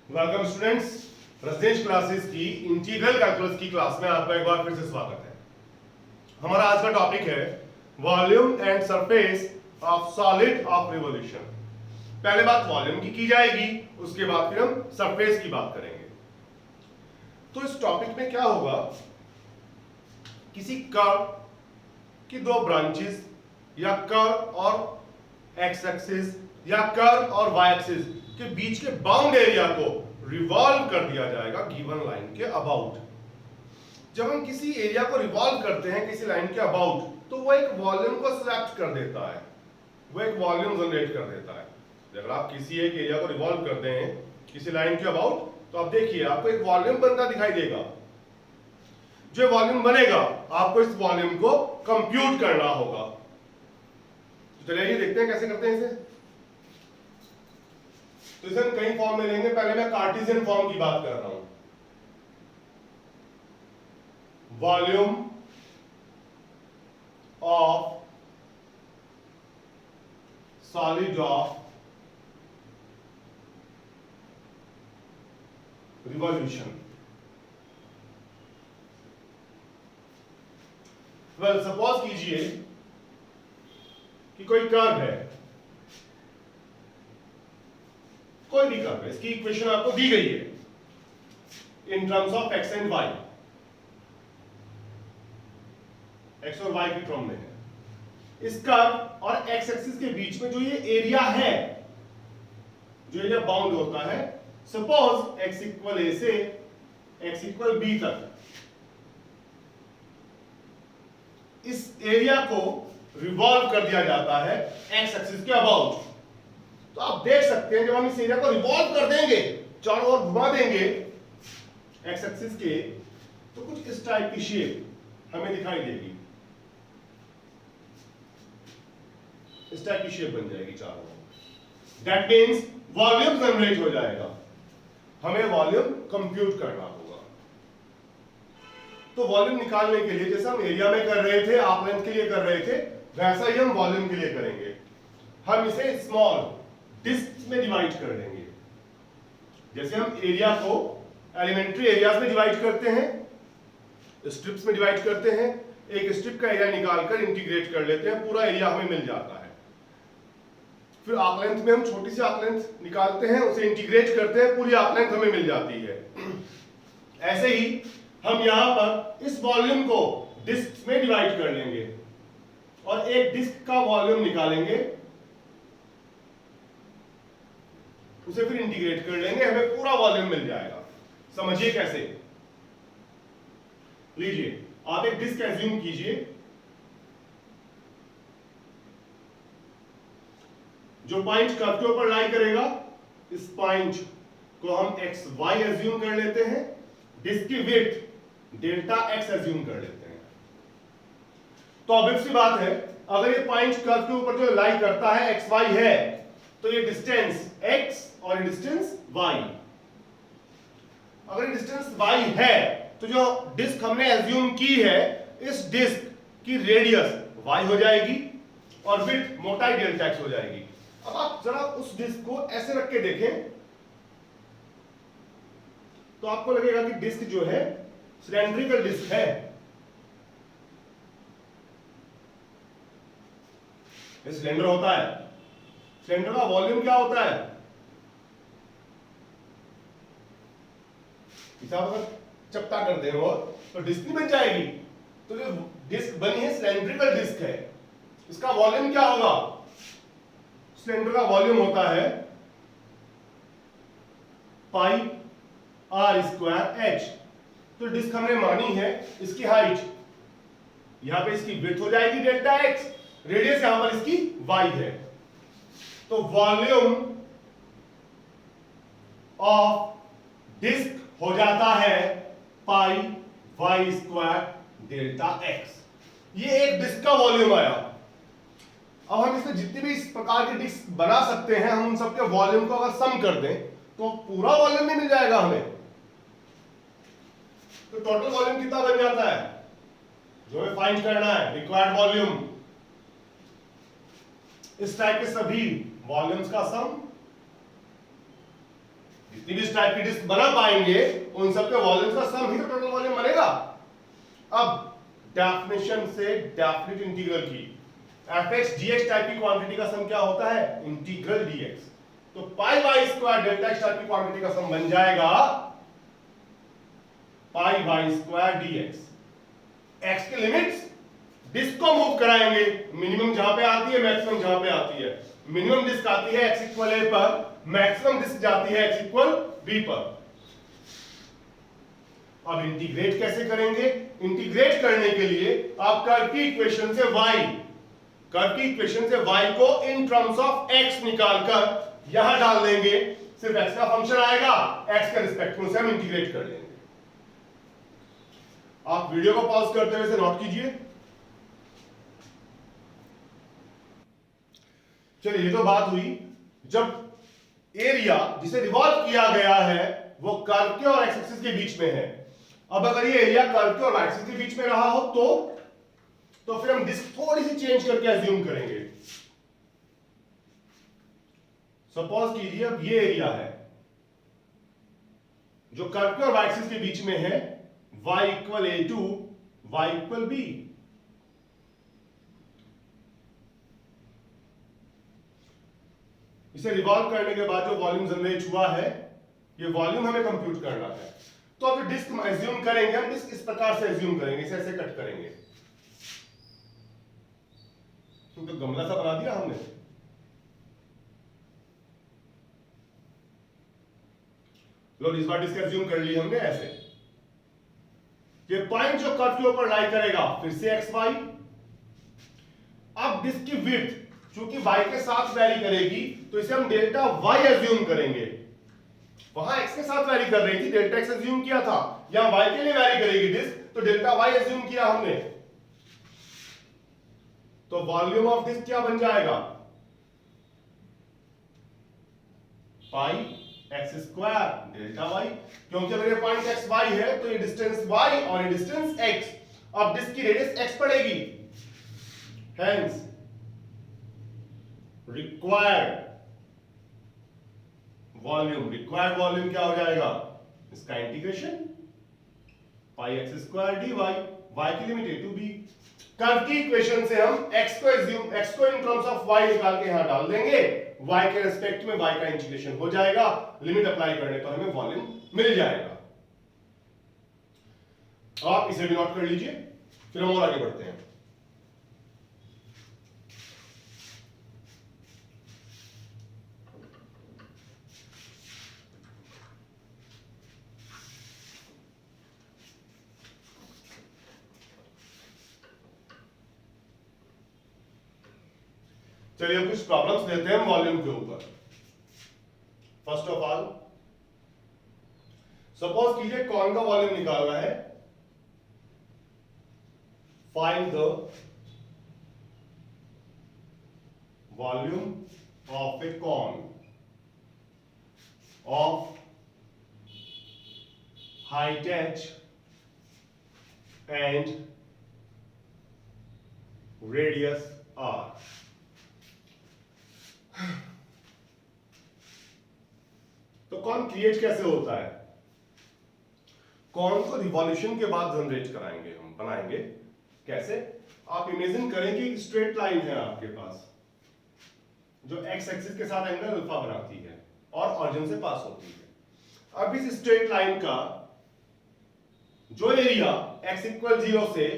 Welcome students, Rajneesh classes की integral calculus की class में आपका एक बार फिर से स्वागत है। हमारा आज का टॉपिक है volume and surface of solid of revolution. पहले बात वॉल्यूम की जाएगी, उसके बाद फिर हम सरफेस की बात करेंगे। तो इस टॉपिक में क्या होगा, किसी कर्व की दो ब्रांचेस या कर्व और एक्स एक्सिस या कर्व और वाई एक्सिस के बीच के बाउंड एरिया को रिवॉल्व कर दिया जाएगा गिवन लाइन के अबाउट। जब हम किसी एरिया को रिवॉल्व करते हैं किसी लाइन के अबाउट, तो वो एक वॉल्यूम को सिलेक्ट कर देता है, वो एक वॉल्यूम जनरेट कर देता है। अगर आप किसी एक एरिया को रिवॉल्व करते हैं किसी लाइन के अबाउट, तो आप देखिए आपको एक वॉल्यूम बनता दिखाई देगा। जो वॉल्यूम बनेगा आपको इस वॉल्यूम को कंप्यूट करना होगा। तो चलिए देखते हैं कैसे करते हैं इसे। तो इसे हम कई फॉर्म में लेंगे। पहले मैं कार्टेशियन फॉर्म की बात कर रहा हूं। Volume of solid of revolution. Well suppose कीजिए कि कोई कर्व है, कोई भी कर्व है, इसकी इक्वेशन आपको दी गई है in terms of x and y, x और वाई की टर्म में है। इस कर्व और एक्स एक्सिस के बीच में जो ये एरिया है, जो एरिया बाउंड होता है, सपोज एक्स इक्वल ए से एक्स इक्वल बी तक, इस एरिया को रिवॉल्व कर दिया जाता है एक्स एक्सिस के अबाउट। तो आप देख सकते हैं जब हम इस एरिया को रिवॉल्व कर देंगे, चारों ओर घुमा देंगे एक्स एक्सिस के, तो कुछ इस टाइप की शेप हमें दिखाई देगी। इस टाइप की शेप बन जाएगी चारों ओर। दैट मीन्स वॉल्यूम जनरेट हो जाएगा। हमें वॉल्यूम कंप्यूट करना होगा। तो वॉल्यूम निकालने के लिए जैसे हम एरिया में कर रहे थे, आर्क लेंथ के लिए कर रहे थे, वैसा ही हम वॉल्यूम के लिए करेंगे। हम इसे स्मॉल डिस्क में डिवाइड कर देंगे। जैसे हम एरिया को एलिमेंट्री एरियाज में डिवाइड करते हैं, स्ट्रिप्स में डिवाइड करते हैं, एक स्ट्रिप का एरिया निकालकर इंटीग्रेट कर लेते हैं, पूरा एरिया हमें मिल जाता है। फिर आर्क लेंथ में हम छोटी सी आर्क लेंथ निकालते हैं, उसे इंटीग्रेट करते हैं, पूरी आर्क लेंथ हमें मिल जाती है। ऐसे ही हम यहां पर इस वॉल्यूम को डिस्क में डिवाइड कर लेंगे और एक डिस्क का वॉल्यूम निकालेंगे, उसे फिर इंटीग्रेट कर लेंगे, हमें पूरा वॉल्यूम मिल जाएगा। समझिए कैसे। लीजिए आप एक डिस्क एज्यूम कीजिए जो पॉइंट कर्व के ऊपर लाई करेगा। इस पॉइंट को हम एक्स वाई एज्यूम कर लेते हैं, डिस्क की विड्थ डेल्टा एक्स एज्यूम कर लेते हैं। तो ऑब्वियस सी बात है, अगर ये पॉइंट कर्व के ऊपर जो लाई करता है एक्स वाई है, तो ये डिस्टेंस x और ये डिस्टेंस y। अगर ये डिस्टेंस y है तो जो डिस्क हमने एज्यूम की है, इस डिस्क की रेडियस y हो जाएगी और विड्थ मोटाई डेल्टा x हो जाएगी। अब आप जरा उस डिस्क को ऐसे रख के देखें तो आपको लगेगा कि डिस्क जो है सिलेंड्रिकल डिस्क है। ये सिलेंडर होता है, सिलेंडर का वॉल्यूम क्या होता है? अगर चपटा कर दे तो डिस्क नहीं बन जाएगी। तो जो डिस्क बनी है सिलेंड्रिकल डिस्क है, इसका वॉल्यूम क्या होगा? सिलेंडर का वॉल्यूम होता है पाई आर स्क्वायर एच। तो डिस्क हमने मानी है, इसकी हाइट यहां पे इसकी विड्थ हो जाएगी डेल्टा एक्स, रेडियस यहां पर इसकी वाई है। तो वॉल्यूम ऑफ डिस्क हो जाता है पाई वाई स्क्वायर डेल्टा एक्स। ये एक डिस्क का वॉल्यूम आया। अब हम इसमें जितनी भी इस प्रकार की डिस्क बना सकते हैं, हम उन सबके वॉल्यूम को अगर सम कर दें तो पूरा वॉल्यूम भी मिल जाएगा हमें। तो टोटल वॉल्यूम कितना बन जाता है जो हमें फाइंड करना है, रिक्वायर्ड वॉल्यूम। इस टाइप के सभी वॉल्यूम्स का सम जितनी भी इस टाइप की डिस्क बना पाएंगे उन सबके वॉल्यूम का सम ही तो टोटल वॉल्यूम बनेगा। अब डेफिनेशन से डेफिनेट इंटीग्रल की fx dx टाइप की क्वांटिटी का सम क्या होता है? Integral dx। तो pi y square delta x type की क्वांटिटी का सम बन जाएगा pi y square dx। x की लिमिट्स डिस्क को मूव कराएंगे, मिनिमम जहां पे आती है मैक्सिमम जहां पे आती है। मिनिमम डिस्क आती है x इक्वल a पर, मैक्सिमम डिस्क जाती है x इक्वल b पर। अब इंटीग्रेट कैसे करेंगे? इंटीग्रेट करने के लिए आप कर्व की इक्वेशन से y को इन टर्म्स ऑफ x निकालकर यहां डाल देंगे, सिर्फ x का फंक्शन आएगा, x के रिस्पेक्ट में उसे हम इंटीग्रेट कर लेंगे। आप वीडियो को पॉज करते हुए इसे नोट कीजिए। चलिए, ये तो बात हुई जब एरिया जिसे रिवॉल्व किया गया है वो कर्व के और एक्स एक्सिस के बीच में है। अब अगर ये एरिया कर्व के और वाई एक्सिस के बीच में रहा हो तो फिर हम डिस्क थोड़ी सी चेंज करके अज्यूम करेंगे। सपोज कीजिए अब ये एरिया है जो कर्व के और वाई एक्सिस के बीच में है, y equal a to y equal b। इसे रिवॉल्व करने के बाद जो वॉल्यूम जनरेट हुआ है, ये वॉल्यूम हमें कंप्यूट करना है। तो अब डिस्क एज्यूम करेंगे, हम डिस्क इस प्रकार से एज्यूम करेंगे, इसे ऐसे कट करेंगे। तो गमला सा बना दिया हमने। लो, इस बार डिस्क एज्यूम कर ली हमने ऐसे। ये पॉइंट जो कर्व के ऊपर लाई करेगा फिर से एक्स वाई। अब डिस्क की विड्थ चूंकि y के साथ वैरी करेगी तो इसे हम डेल्टा y एज्यूम करेंगे। वहां x के साथ वैरी कर रही थी, डेल्टा x एज्यूम किया था, यहां y के लिए वैरी करेगी डिस्क तो डेल्टा y एज्यूम किया हमने। तो वॉल्यूम ऑफ डिस्क क्या बन जाएगा? पाई एक्स स्क्वायर डेल्टा y, क्योंकि अगर ये पॉइंट एक्स वाई है तो ये डिस्टेंस y और ये डिस्टेंस x। अब डिस्क की रेडियस x पड़ेगी, हेंस रिक्वायर्ड वॉल्यूम क्या हो जाएगा? इसका integration pi x square d y, y की limit a to b। Curve की इक्वेशन से हम x को इन टर्म्स ऑफ y निकाल के यहां डाल देंगे, y के रिस्पेक्ट में y का इंटीग्रेशन हो जाएगा, लिमिट अप्लाई करने पर हमें वॉल्यूम मिल जाएगा। आप इसे भी नोट कर लीजिए, फिर हम और आगे बढ़ते हैं। चलिए अब कुछ प्रॉब्लम्स लेते हैं वॉल्यूम के ऊपर। फर्स्ट ऑफ ऑल सपोज कीजिए कॉन का वॉल्यूम निकालना है। Find the volume of a cone of height h and radius r। तो कॉन क्रिएट कैसे होता है? कॉन को रिवॉल्यूशन के बाद जनरेट कराएंगे, हम बनाएंगे कैसे? आप इमेजिन करें कि स्ट्रेट लाइन है आपके पास जो एक्स एक्सिस के साथ एंगल अल्फा बनाती है और ऑरिजिन से पास होती है। अब इस स्ट्रेट लाइन का जो एरिया x इक्वल 0 से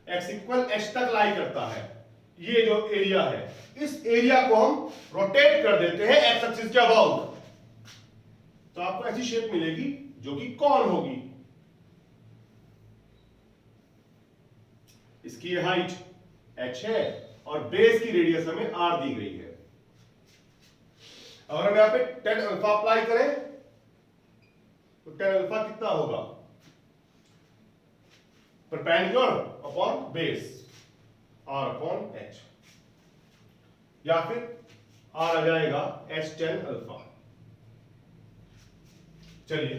x इक्वल h तक लाई करता है, ये जो एरिया है, इस एरिया को हम रोटेट कर देते हैं एक्स एक्सिस के अबाउट, तो आपको ऐसी शेप मिलेगी जो कि कॉन होगी। इसकी हाइट h है और बेस की रेडियस हमें r दी गई है। अगर हम यहां पे tan अल्फा अप्लाई करें तो tan अल्फा कितना होगा? Perpendicular upon base r upon h, या फिर r आ जाएगा h tan अल्फा। चलिए,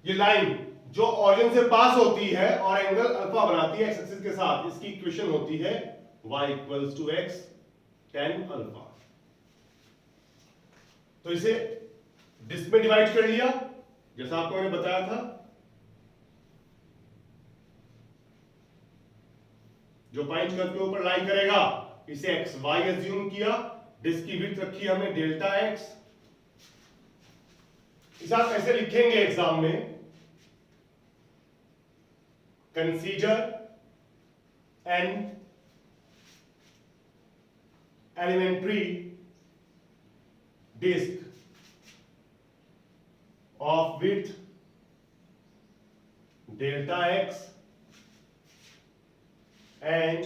ये लाइन जो ऑरिजिन से पास होती है और एंगल अल्फा बनाती है एक्स एक्सिस के साथ, इसकी इक्वेशन होती है y equals to x tan अल्फा। तो इसे डिस्क में डिवाइड कर लिया जैसा आपको मैंने बताया था। जो पॉइंट कर्व के ऊपर लाइन करेगा इसे एक्स वाई एज्यूम किया, डिस्क की विड्थ रखी हमने डेल्टा एक्स। इसे आप ऐसे लिखेंगे एग्जाम में, consider an elementary disc of width delta x and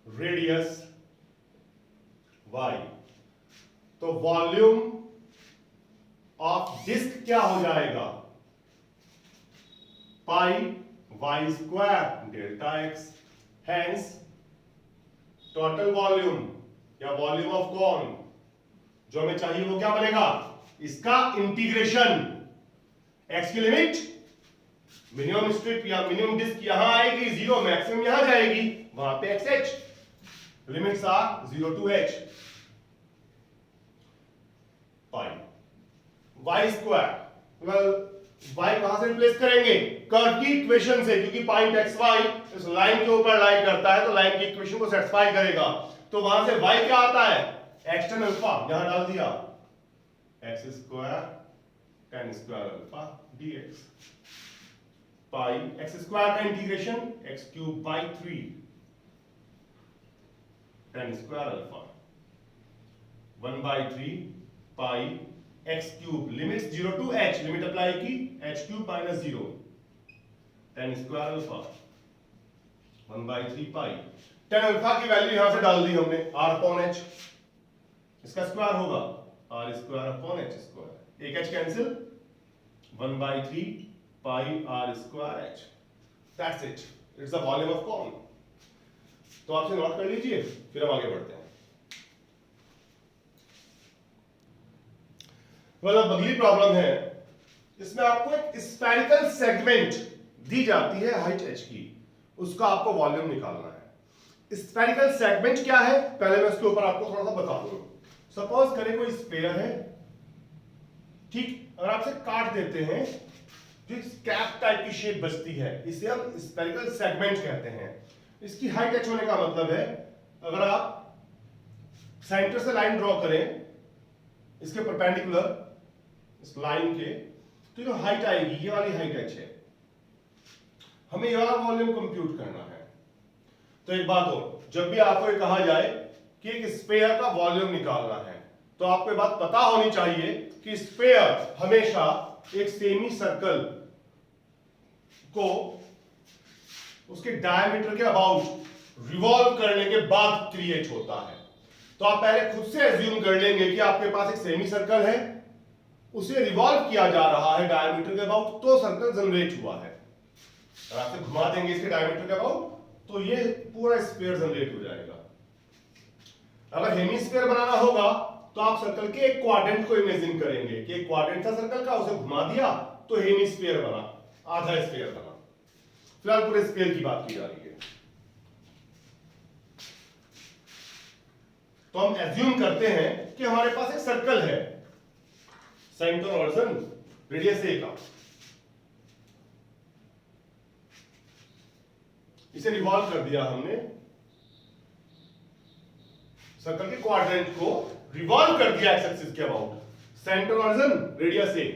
radius y। तो वॉल्यूम ऑफ डिस्क क्या हो जाएगा, pi y square delta x. Hence total volume या वॉल्यूम ऑफ कॉन जो हमें चाहिए वो क्या बनेगा, इसका इंटीग्रेशन। एक्स की लिमिट मिनिमम स्ट्रिप या मिनिमम डिस्क यहां आएगी 0, मैक्सिमम यहां जाएगी, वहां पे x h, limits are 0 to h। Pi y square, well Y कहां से रिप्लेस करेंगे, कर्व की इक्वेशन से, क्योंकि पॉइंट एक्स वाई इस लाइन के ऊपर लाइन करता है तो लाइन की इक्वेशन को सेटिस्फाई करेगा। तो वहां से वाई क्या आता है, x tan अल्फा, यहां डाल दिया x square tan square alpha dx। पाई एक्स स्क्वायर का integration x cube by 3 tan square alpha 1/3 pi x cube, limits 0 to h, limit apply की h cube minus 0 tan square alpha 1/3 पाई। tan alpha की value यहां से डाल दी हमने r upon h, इसका square होगा r square upon h square, एक h cancel, 1/3 pi r square h। That's it, it's the volume of cone. तो आपसे नोट कर लीजिए, फिर हम आगे बढ़ते हैं। अब अगली प्रॉब्लम है, इसमें आपको एक स्फेरिकल सेगमेंट दी जाती है हाइट h की, उसका आपको वॉल्यूम निकालना है। स्फेरिकल सेगमेंट क्या है, पहले मैं उसके ऊपर आपको थोड़ा सा बता दूं। सपोज करें कोई स्फीयर है, ठीक, अगर आपसे काट देते हैं जो कैप टाइप की शेप बचती है, इसे हम स्फेरिकल सेगमेंट कहते हैं। इसकी हाइट h होने का मतलब है, अगर आप सेंटर से लाइन ड्रॉ करें इसके परपेंडिकुलर इस लाइन के, तो जो हाइट आएगी ये वाली हाइट h है, हमें ये वाला वॉल्यूम कंप्यूट करना है। तो एक बात हो, जब भी आपको ये कहा जाए कि एक स्फीयर का वॉल्यूम निकालना है, तो आपको बात पता होनी चाहिए कि स्फीयर हमेशा एक सेमी सर्कल को उसके डायमीटर के अबाउट रिवॉल्व करने के बाद क्रिएट होता है। तो आप पहले खुद से एज्यूम कर लेंगे कि आपके पास एक सेमी सर्कल है, उसे रिवॉल्व किया जा रहा है डायमीटर के अबाउट, तो सर्कल जनरेट हुआ है। अगर आपसे घुमा देंगे इसके डायमीटर के अबाउट तो ये पूरा स्फीयर जनरेट हो जाएगा। अगर हेमिस्फीयर बनाना होगा तो आप सर्कल के एक क्वाड्रेंट को इमेजिन करेंगे कि एक क्वाड्रेंट था सर्कल का, उसे घुमा दिया तो हेमिस्फीयर बना, आधा स्फीयर बना। फिलहाल पूरे स्फीयर की बात की जा रही है। तो हम एज्यूम करते हैं कि हमारे पास एक सर्कल है, सेंटर ऑरिजिन रेडियस a का, इसे रिवॉल्व कर दिया हमने, सर्कल के क्वाड्रेंट को रिवॉल्व कर दिया एक्स एक्सिस के about, centre origin radius a।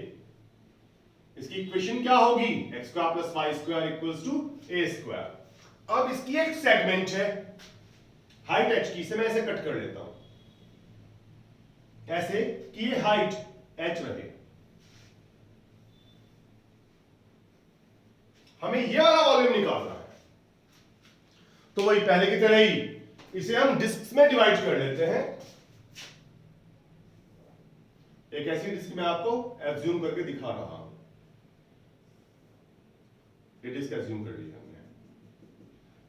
इसकी इक्वेशन क्या होगी, x square plus y square equals to a square. अब इसकी एक सेगमेंट है हाइट h की, इसे मैं ऐसे कट कर लेता हूं ऐसे कि ये हाइट h रहे। हमें ये वाला वॉल्यूम निकालना है, तो वही पहले की तरह ही इसे हम डिस्क्स में डिवाइड कर लेते हैं। एक ऐसी डिस्क मैं आपको एज्यूम करके दिखा रहा हूं, ये डिस्क एज्यूम कर ली हमने,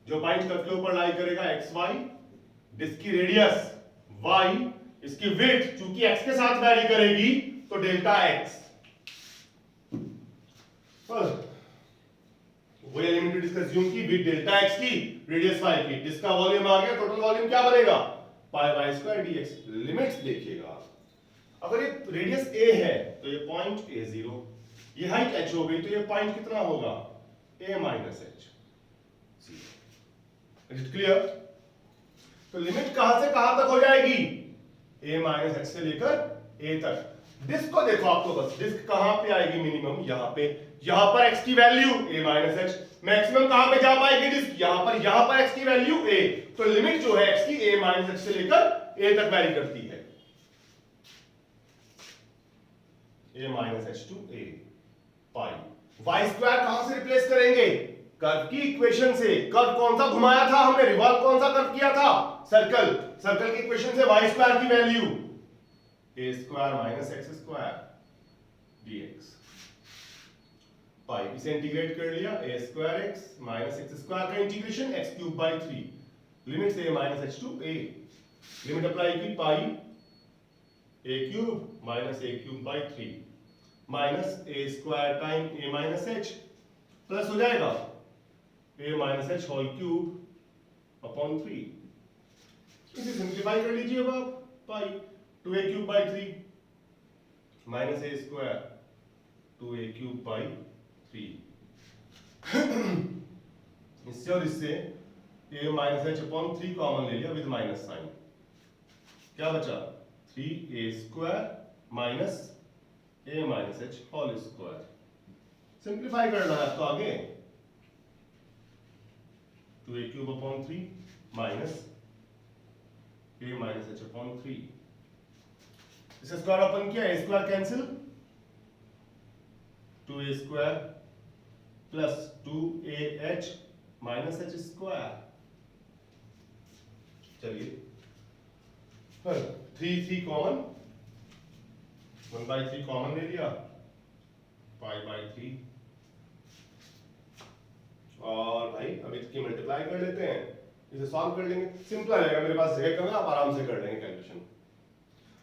जो पॉइंट कर्व के ऊपर लाई करेगा एक्स वाई, डिस्क की रेडियस y, इसकी विड्थ चूंकि x के साथ वैरी करेगी तो डेल्टा x। वही एलिमेंट्री डिस्क एज्यूम की, विड्थ डेल्टा x की, रेडियस y की, डिस्क का वॉल्यूम आ गया, टोटल वॉल्यूम क्या बनेगा, पाई वाई स्क्वायर dx। लिमिट्स देखिएगा, अगर ये रेडियस a है तो ये पॉइंट a0, ये हाइट h हो गई तो ये पॉइंट कितना होगा a minus h। Is it clear? तो लिमिट कहां से कहां तक हो जाएगी? a माइनस h से लेकर a तक। डिस्क को देखो आप तो बस, डिस्क कहां पे आएगी मिनिमम? यहां पे। यहां पर x की value a minus h। Maximum कहां पे जा पाएगी डिस्क? यहां पर x की वैल्यू a। तो लिमिट जो है x की a माइनस h से लेकर a तक वैरी करती है। a minus h to a pi. y square कहां से रिप्लेस करेंगे? कर्व की इक्वेशन से। कर्व कौन सा घुमाया था हमने? रिवॉल्व कौन सा कर्व किया था? सर्कल। सर्कल की इक्वेशन से y स्क्वायर की value a square minus x square dx pi. इसे इंटीग्रेट कर लिया, a square x minus x square का integration x cube by 3। Limit से a minus h to a। Limit apply की, pi a cube minus a cube by 3 minus a square time a minus h plus हो जाएगा a minus h whole cube upon 3। इसे simplify कर लीजिए अब आप, pi 2a cube by 3 minus a square 2a cube by 3। इससे और इससे a minus h upon 3 common ले लिया विद माइनस साइन। क्या बचा? 3a square minus a minus h whole square. Simplify करना है आपको आगे, 2a cube upon 3 minus a minus h upon 3। इसे स्क्वायर ओपन किया, a square cancel, 2a square plus 2ah minus h square. चलिए 3 common, 1/3 common ले लिया, pi by 3। और भाई अभी इसकी मल्टीप्लाई कर लेते हैं, इसे सॉल्व कर लेंगे। सिंपल रहेगा, मेरे पास जगह कम है, आप आराम से कर लेंगे कैलकुलेशन।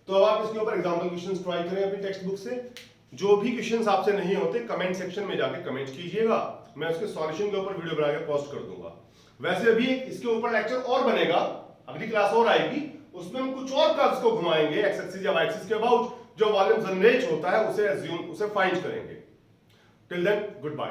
तो अब आप इसके ऊपर एग्जांपल क्वेश्चंस ट्राई करें अपनी टेक्स्ट बुक से। जो भी क्वेश्चंस आपसे नहीं होते कमेंट सेक्शन में जाके कमेंट कीजिएगा, मैं उसके सॉल्यूशन के ऊपर वीडियो बना के पोस्ट कर दूंगा। वैसे अभी इसके ऊपर लेक्चर और बनेगा, अगली क्लास और आएगी, उसमें हम कुछ और कर्व्स को घुमाएंगे एक्स एक्सिस या वाई एक्सिस के अबाउट, जो वॉल्यूम जनरेट होता है उसे फाइंड करेंगे। Till then good bye.